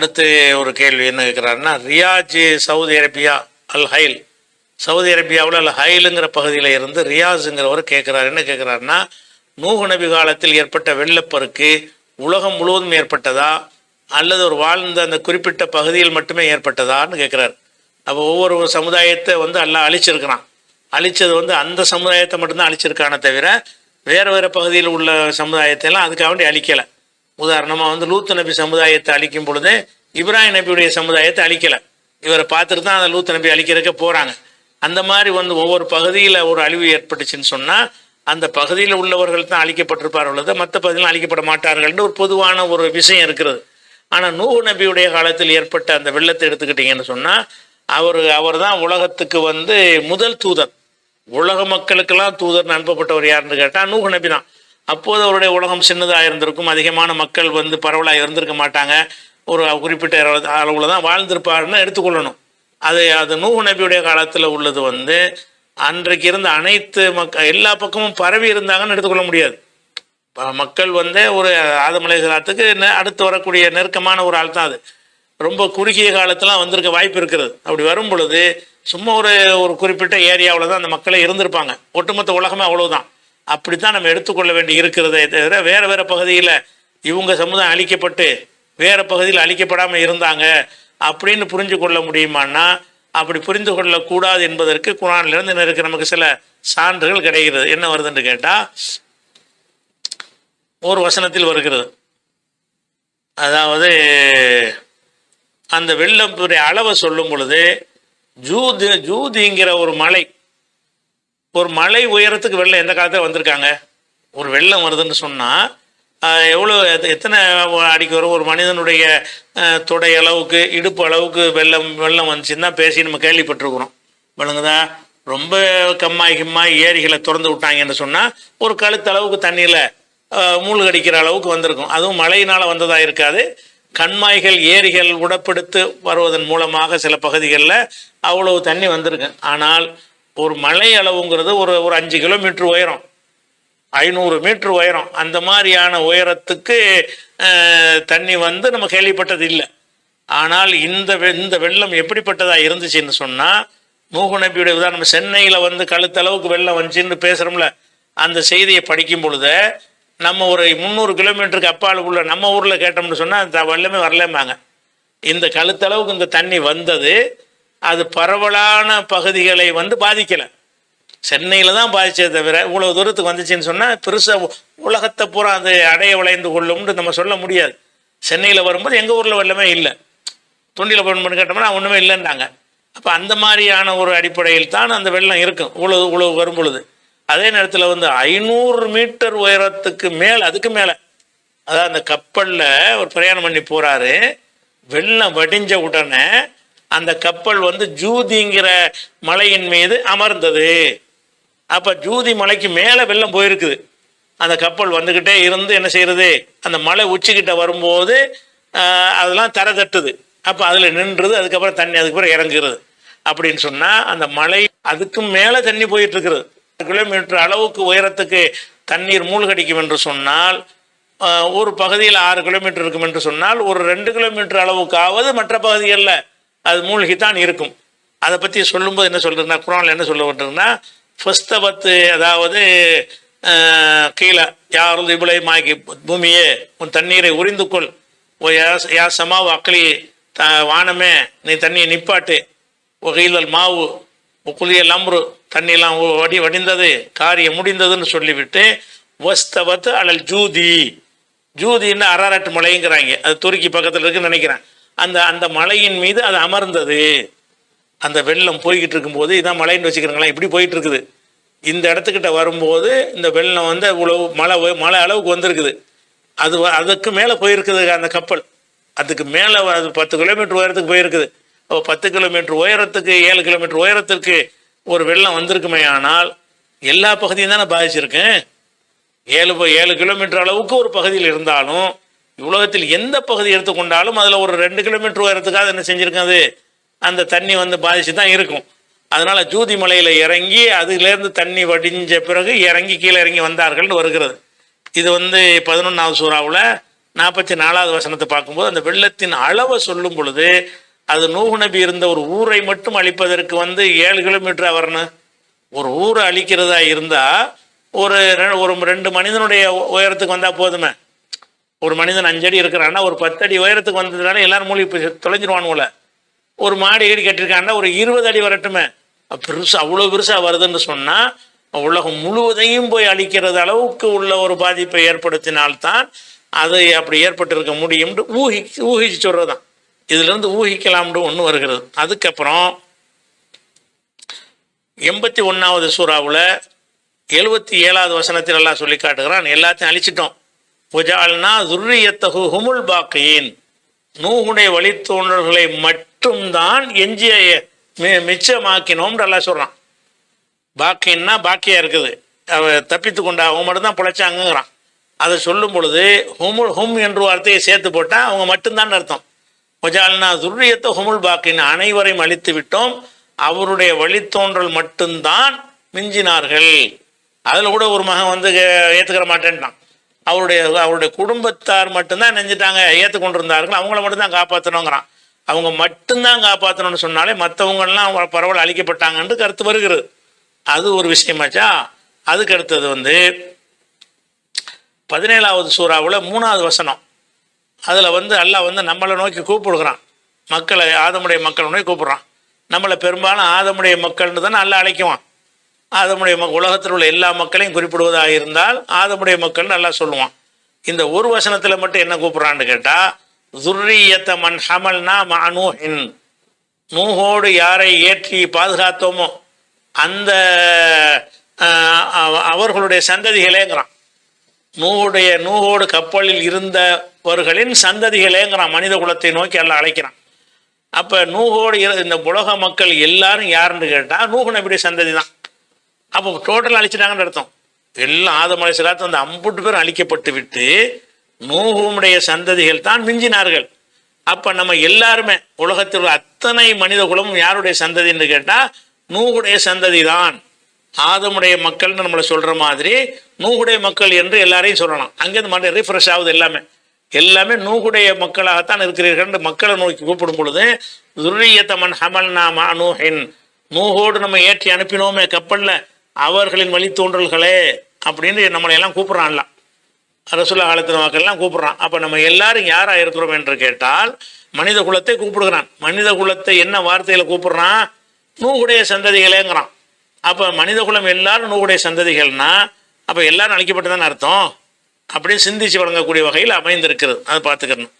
அடுத்து ஒரு கேள்வி என்ன கேட்குறாருன்னா, ரியாஜ் சவுதி அரேபியா அல் ஹைல், சவுதி அரேபியாவில் அல் ஹைலுங்கிற பகுதியில் இருந்து ரியாஸுங்கிறவர் கேட்குறாரு. என்ன கேட்குறாருன்னா, நூஹ் நபி காலத்தில் ஏற்பட்ட வெள்ளப்பெருக்கு உலகம் முழுவதும் ஏற்பட்டதா அல்லது ஒரு வாழ்ந்த அந்த குறிப்பிட்ட பகுதியில் மட்டுமே ஏற்பட்டதான்னு கேட்குறாரு. அப்போ ஒவ்வொரு சமுதாயத்தை அல்லாஹ் அழிச்சிருக்கிறான். அழிச்சது அந்த சமுதாயத்தை மட்டும்தான் அழிச்சிருக்கானே தவிர வேறு வேறு பகுதியில் உள்ள சமுதாயத்தையெல்லாம் அதுக்காக வேண்டி அழிக்கலை. உதாரணமாக லூத் நபி சமுதாயத்தை அழிக்கும் பொழுது இப்ராஹிம் நபியுடைய சமுதாயத்தை அழிக்கலை. இவரை பார்த்துட்டு தான் அந்த லூத் நபி அழிக்கிறதுக்க போகிறாங்க. அந்த மாதிரி ஒவ்வொரு பகுதியில் ஒரு அழிவு ஏற்பட்டுச்சுன்னு சொன்னால் அந்த பகுதியில் உள்ளவர்கள் தான் அழிக்கப்பட்டிருப்பார்கள், மற்ற பகுதியில் அழிக்கப்பட மாட்டார்கள்னு ஒரு பொதுவான ஒரு விஷயம் இருக்கிறது. ஆனால் நூஹ் நபியுடைய காலத்தில் ஏற்பட்ட அந்த வெள்ளத்தை எடுத்துக்கிட்டிங்கன்னு சொன்னால் அவர் தான் உலகத்துக்கு முதல் தூதர். உலக மக்களுக்கெல்லாம் தூதர் அனுப்பப்பட்டவர் யாருன்னு கேட்டால் நூஹ் நபி தான். அப்போது அவருடைய உலகம் சின்னதாக இருந்திருக்கும், அதிகமான மக்கள் பரவலாக இருந்திருக்க மாட்டாங்க, ஒரு குறிப்பிட்ட அளவில் தான் வாழ்ந்திருப்பாருன்னு எடுத்துக்கொள்ளணும். அது நூஹ் நபியுடைய காலத்தில் உள்ளது அன்றைக்கு இருந்த அனைத்து எல்லா பக்கமும் பரவி இருந்தாங்கன்னு எடுத்துக்கொள்ள முடியாது. மக்கள் ஒரு ஆதம் அலைஹிஸ்ஸலாத்துக்கு அடுத்து வரக்கூடிய நெருக்கமான ஒரு ஆள் தான். அது ரொம்ப குறுகிய காலத்தில் வந்திருக்க வாய்ப்பு இருக்கிறது. அப்படி வரும் பொழுது சும்மா ஒரு குறிப்பிட்ட ஏரியாவில் தான் அந்த மக்களே இருந்திருப்பாங்க. ஒட்டுமொத்த உலகமே அவ்வளவுதான். அப்படித்தான் நம்ம எடுத்துக்கொள்ள வேண்டி இருக்கிறதே தவிர வேறு வேறு பகுதியில் இவங்க சமுதாயம் அழிக்கப்பட்டு வேறு பகுதியில் அழிக்கப்படாமல் இருந்தாங்க அப்படின்னு புரிஞ்சு கொள்ள முடியுமான்னா அப்படி புரிந்து கொள்ளக்கூடாது என்பதற்கு குர்ஆனிலிருந்து இருக்கு நமக்கு சில சான்றுகள் கிடைக்கிறது. என்ன வருதுன்னு கேட்டால், ஒரு வசனத்தில் வருகிறது, அதாவது அந்த வெள்ளத்துடைய அளவை சொல்லும் பொழுது ஜூதிங்கிற ஒரு மலை உயரத்துக்கு வெள்ளம் எந்த காலத்தில் வந்திருக்காங்க. ஒரு வெள்ளம் வருதுன்னு சொன்னால் எவ்வளோ எத்தனை அடிக்கு வரும், ஒரு மனிதனுடைய தொடை அளவுக்கு இடுப்பு அளவுக்கு வெள்ளம் வந்துச்சுன்னு தான் பேசி நம்ம கேள்விப்பட்டிருக்கிறோம். விளங்குதா? ரொம்ப கம்மாய் ஏரிகளை திறந்து விட்டாங்கன்னு சொன்னால் ஒரு கழுத்தளவுக்கு தண்ணியில் மூழ்கடிக்கிற அளவுக்கு வந்திருக்கும். அதுவும் மழையினால் வந்ததாக இருக்காது. கண்மாய்கள் ஏரிகள் உடப்படுத்து வருவதன் மூலமாக சில பகுதிகளில் அவ்வளவு தண்ணி வந்திருக்கு. ஆனால் ஒரு மலை அளவுங்கிறது ஒரு 5 கிலோமீட்டர் உயரம், 500 மீட்டர் உயரம், அந்த மாதிரியான உயரத்துக்கு தண்ணி நம்ம கேள்விப்பட்டது இல்லை. ஆனால் இந்த வெள்ளம் எப்படிப்பட்டதாக இருந்துச்சுன்னு சொன்னால், நூஹ் நபியுடைய உதாரணம், சென்னையில் கழுத்தளவுக்கு வெள்ளம் வந்துச்சுன்னு பேசுகிறோம்ல, அந்த செய்தியை படிக்கும் பொழுது நம்ம ஒரு 300 கிலோமீட்டருக்கு அப்பாலுக்குள்ள நம்ம ஊரில் கேட்டோம்னு சொன்னால் அந்த வெள்ளமே வரலேம்பாங்க. இந்த கழுத்தளவுக்கு இந்த தண்ணி வந்தது, அது பரவலான பகுதிகளை பாதிக்கலை. சென்னையில் தான் பாதிச்சதை தவிர இவ்வளோ தூரத்துக்கு வந்துச்சுன்னு சொன்னால் பெருசாக உலகத்தை பூரா அது அடைய விளைந்து கொள்ளும்னு நம்ம சொல்ல முடியாது. சென்னையில் வரும்போது எங்கள் ஊரில் வெள்ளமே இல்லை, தொண்டியில் பண்ணி கேட்டோம்னா ஒன்றுமே இல்லைன்றாங்க. அப்போ அந்த மாதிரியான ஒரு அடிப்படையில் தான் அந்த வெள்ளம் இருக்கும் இவ்வளோ வரும் பொழுது. அதே நேரத்தில் 500 மீட்டர் உயரத்துக்கு மேலே, அதுக்கு மேலே, அதாவது அந்த கப்பலில் ஒரு பிரயாணம் பண்ணி போகிறாரு. வெள்ளம் வடிஞ்ச உடனே அந்த கப்பல் ஜூதிங்கிற மலையின் மீது அமர்ந்தது. அப்போ ஜூதி மலைக்கு மேலே வெள்ளம் போயிருக்குது. அந்த கப்பல் வந்துக்கிட்டே இருந்து என்ன செய்கிறது, அந்த மலை உச்சிக்கிட்ட வரும்போது அதெல்லாம் தரை தட்டுது. அப்போ அதில் நின்றுது, அதுக்கப்புறம் தண்ணி அதுக்கப்புறம் இறங்குறது. அப்படின்னு சொன்னால் அந்த மலை அதுக்கும் மேலே தண்ணி போயிட்டுருக்குறது. கிலோமீட்டர் அளவுக்கு உயரத்துக்கு தண்ணீர் மூழ்கடிக்கும் என்று சொன்னால், ஒரு பகுதியில் 6 கிலோமீட்டர் இருக்கும் என்று சொன்னால் ஒரு 2 கிலோமீட்டர் அளவுக்காவது மற்ற பகுதிகளில் அது மூழ்கித்தான் இருக்கும். அதை பற்றி சொல்லும்போது என்ன சொல்கிறதுனா, குர்ஆனில் என்ன சொல்லப்பட்டிருக்குன்னா, ஃபஸ்தபத்து, அதாவது கீழே யாரும் இவ்வளோ மாக்கி, பூமியே உன் தண்ணீரை உறிந்து கொள், யா சமாவு அக்களி, வானமே நீ தண்ணியை நிப்பாட்டு, ஒகையில் மாவு குளியல் அம்ரு, தண்ணியெல்லாம் வடிந்தது, காரியம் முடிந்ததுன்னு சொல்லிவிட்டு வஸ்தவத்து அலல் ஜூதின்னு அரராட்டு மலைங்கிறாங்க, அது துருக்கி பக்கத்தில் இருக்குன்னு நினைக்கிறேன். அந்த மலையின் மீது அது அமர்ந்தது. அந்த வெள்ளம் போய்கிட்டு இருக்கும்போது, இதான் மலைன்னு வச்சுக்கிறீங்களா, இப்படி போயிட்டு இருக்குது. இந்த இடத்துக்கிட்ட வரும்போது இந்த வெள்ளம் இவ்வளவு மலை அளவுக்கு வந்திருக்குது. அதுக்கு மேலே போயிருக்குது அந்த கப்பல். அதுக்கு மேலே அது 10 கிலோமீட்டர் உயரத்துக்கு போயிருக்குது. 10 கிலோமீட்டர் உயரத்துக்கு 7 கிலோமீட்டர் உயரத்திற்கு ஒரு வெள்ளம் வந்திருக்குமே. ஆனால் எல்லா பகுதியும் தானே பாதிச்சிருக்கேன். 7 கிலோமீட்டர் அளவுக்கு ஒரு பகுதியில் இருந்தாலும் உலகத்தில் எந்த பகுதி எடுத்துக்கொண்டாலும் அதில் ஒரு 2 கிலோமீட்டர் உயரத்துக்காக என்ன செஞ்சுருக்காது, அந்த தண்ணி பாதிச்சு தான் இருக்கும். அதனால் ஜூதி மலையில் இறங்கி அதுலேருந்து தண்ணி வடிஞ்ச பிறகு கீழே இறங்கி வந்தார்கள்னு வருகிறது. இது 11ஆவது சூறாவில் 44வது வசனத்தை பார்க்கும்போது அந்த வெள்ளத்தின் அளவை சொல்லும் பொழுது அது நூஹ் நபி இருந்த ஒரு ஊரை மட்டும் அழிப்பதற்கு 7 கிலோமீட்டர் வரணும். ஒரு ஊரை அழிக்கிறதா இருந்தால் ஒரு 2 மனிதனுடைய உயரத்துக்கு வந்தால் போதுமே. ஒரு மனிதன் 5 அடி இருக்கிறான்னா ஒரு 10 அடி உயரத்துக்கு வந்ததுனால எல்லாரும் மூழ்கி தொலைஞ்சிருவானுல. ஒரு மாடி ஏறி கட்டியிருக்காங்கன்னா ஒரு 20 அடி வரட்டுமே. பெருசாக அவ்வளோ பெருசாக வருதுன்னு சொன்னால் உலகம் முழுவதையும் போய் அழிக்கிறது அளவுக்கு உள்ள ஒரு பாதிப்பை ஏற்படுத்தினால்தான் அது அப்படி ஏற்பட்டிருக்க முடியும்னு ஊகிச்சு சொல்கிறது தான். இதிலிருந்து ஊகிக்கலாம்னு ஒன்று வருகிறது. அதுக்கப்புறம் 81வது சூறாவில் 77வது வசனத்தில் எல்லாம் சொல்லி காட்டுகிறான், எல்லாத்தையும் அழிச்சிட்டோம். புஜால்னா துர்ரியத்தகு ஹுமுல் பாக்கியின், நூஹுடைய வழித்தோன்றல்களை மட்டும்தான் எஞ்சிய மிச்சமாக்கினோம்னு எல்லாம் சொல்கிறான். பாக்கின்னா பாக்கியாக இருக்குது, தப்பித்து கொண்டா அவங்க மட்டும்தான் பிழைச்சாங்கிறான். அதை சொல்லும் பொழுது ஹும் என்று வார்த்தையை சேர்த்து போட்டால் அவங்க மட்டும்தான் அர்த்தம். ஒஜால்னா துர்ரியத்தை ஹுமுல் பாக்கின், அனைவரையும் அழித்து விட்டோம், அவருடைய வழித்தோன்றல் மட்டும்தான் மிஞ்சினார்கள். அதில் கூட ஒரு மகன் ஏற்றுக்கிற மாட்டேன்ட்டான். அவருடைய குடும்பத்தார் மட்டும்தான் நெஞ்சிட்டாங்க, ஏற்றுக்கொண்டிருந்தார்கள், அவங்கள மட்டும்தான் காப்பாற்றணுங்கிறான். அவங்க மட்டும்தான் காப்பாற்றணும்னு சொன்னாலே மற்றவங்கெல்லாம் பரவல் அழிக்கப்பட்டாங்கன்னு கருத்து வருகிறது. அது ஒரு விஷயமாச்சா. அதுக்கு அடுத்தது 17வது சூறாவில் 3வது வசனம். அதில் அல்லாஹ் நம்மளை நோக்கி கூப்பிடுகிறான், மக்களை, ஆதமுடைய மக்களை நோக்கி கூப்பிடுறான். நம்மளை பெரும்பாலும் ஆதமுடைய மக்கள்னு தானே அல்லாஹ் அழைக்குவான். ஆதமுடைய உலகத்தில் உள்ள எல்லா மக்களையும் குறிப்பிடுவதாக இருந்தால் ஆதமுடைய மக்கள்னு அல்லாஹ் சொல்லுவான். இந்த ஒரு வசனத்தில் மட்டும் என்ன கூப்பிட்றான்னு கேட்டால், துர்ரியத்த மன் ஹமல்னா மஅனூஹின், நூஹோடு யாரை ஏற்றி பாதுகாத்தோமோ அந்த அவர்களுடைய சந்ததிகளேங்கிறான். நூஹோடு கப்பலில் இருந்தவர்களின் சந்ததிகளேங்கிறான். மனித குலத்தை நோக்கி எல்லாம் அழைக்கிறான். அப்போ நூஹோடு இந்த உலக மக்கள் எல்லாரும் யாருன்னு கேட்டால் நூஹ் நபியுடைய சந்ததி தான். அப்போ டோட்டல் அழிச்சிட்டாங்கன்னு அர்த்தம். எல்லாம் ஆதம் அலைஹிஸ்ஸலாத்து அந்த 50 பேர் அழிக்கப்பட்டு விட்டு நூஹுடைய சந்ததிகள் தான் மிஞ்சினார்கள். அப்போ நம்ம எல்லாருமே உலகத்தில் உள்ள அத்தனை மனித குலமும் யாருடைய சந்ததின்னு கேட்டால் நூஹுடைய சந்ததி தான். ஆதமுடைய மக்கள்னு நம்மளை சொல்கிற மாதிரி நூஹுடைய மக்கள் என்று எல்லாரையும் சொல்லலாம். அங்கேருந்து மாதிரி ரீஃப்ரெஷ் ஆகுது. எல்லாமே நூஹுடைய மக்களாகத்தான் இருக்கிறீர்கள். மக்களை நோக்கி கூப்பிடும் பொழுது துர்ரியத்த மன் ஹமல்னா மஅனூஹின், நூஹோடு நம்ம ஏற்றி அனுப்பினோமே கப்பலில் அவர்களின் வழித்தோன்றல்களே அப்படின்னு நம்மளை எல்லாம் கூப்பிட்றான்ல. ரசூலுல்லாஹ் காலத்து மக்கள்லாம் கூப்பிட்றான். அப்போ நம்ம எல்லாரும் யாராக இருக்கிறோம் என்று கேட்டால் மனித குலத்தை கூப்பிடுகிறான். மனித குலத்தை என்ன வார்த்தையில் கூப்பிட்றான்? நூஹுடைய சந்ததிகளேங்கிறான். அப்போ மனித குலம் எல்லாரும் நூஹுடைய சந்ததிகள்னா அப்போ எல்லாரும் அழிக்கப்பட்டு தானே அர்த்தம். அப்படியே சிந்திச்சு வழங்கக்கூடிய வகையில் அமைந்திருக்கிறது. அதை பார்த்துக்கணும்.